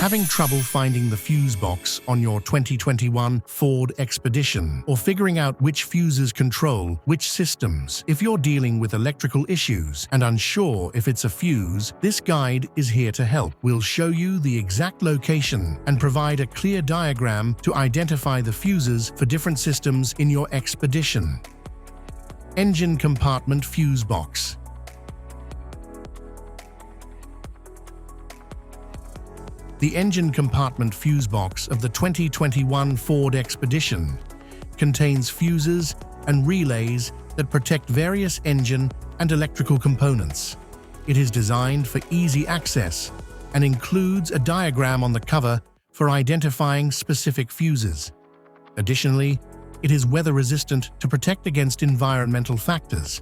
Having trouble finding the fuse box on your 2021 Ford Expedition, or figuring out which fuses control which systems? If you're dealing with electrical issues and unsure if it's a fuse, this guide is here to help. We'll show you the exact location and provide a clear diagram to identify the fuses for different systems in your Expedition. Engine compartment fuse box. The engine compartment fuse box of the 2021 Ford Expedition contains fuses and relays that protect various engine and electrical components. It is designed for easy access and includes a diagram on the cover for identifying specific fuses. Additionally, it is weather-resistant to protect against environmental factors.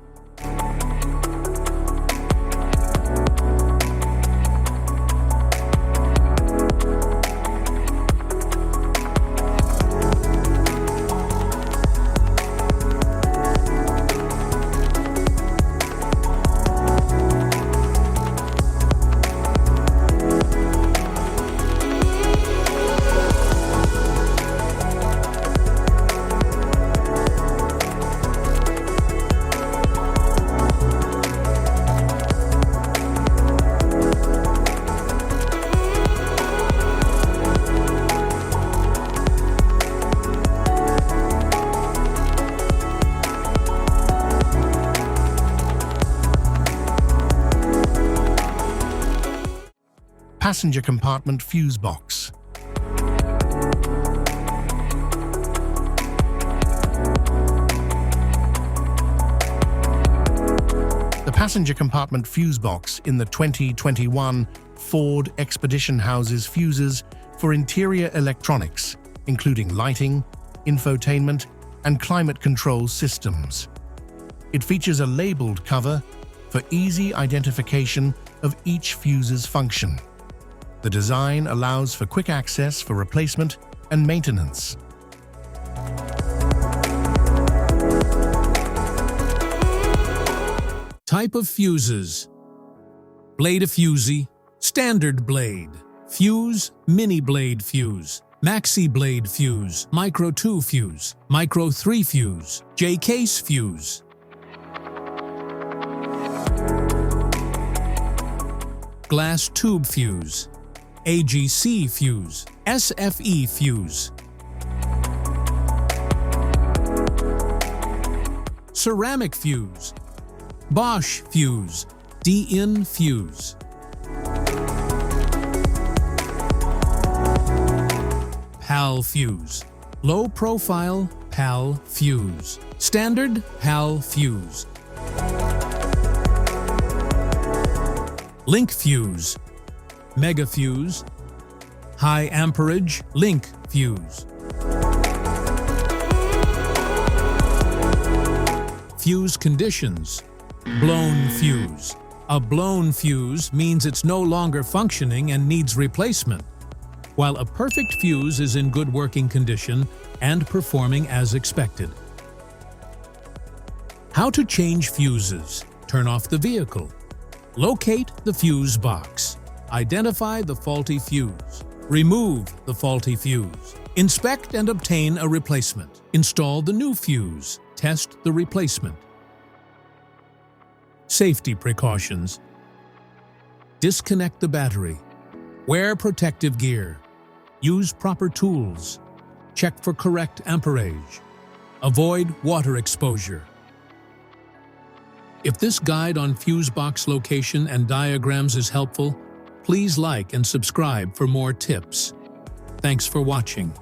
Passenger compartment fuse box. The passenger compartment fuse box in the 2021 Ford Expedition houses fuses for interior electronics, including lighting, infotainment, and climate control systems. It features a labeled cover for easy identification of each fuse's function. The design allows for quick access for replacement and maintenance. Type of fuses: blade fusee, standard blade, fuse, mini blade fuse, maxi blade fuse, micro 2 fuse, micro 3 fuse, J-case fuse. Glass tube fuse, AGC fuse, SFE fuse. Ceramic fuse, Bosch fuse, DIN fuse. PAL fuse, low profile PAL fuse, standard PAL fuse. Link fuse, mega fuse, high amperage link fuse. Fuse conditions: blown fuse. A blown fuse means it's no longer functioning and needs replacement, while a perfect fuse is in good working condition and performing as expected. How to change fuses: turn off the vehicle. Locate the fuse box. Identify the faulty fuse. Remove the faulty fuse. Inspect and obtain a replacement. Install the new fuse. Test the replacement. Safety precautions: disconnect the battery. Wear protective gear. Use proper tools. Check for correct amperage. Avoid water exposure. If this guide on fuse box location and diagrams is helpful, please like and subscribe for more tips. Thanks for watching.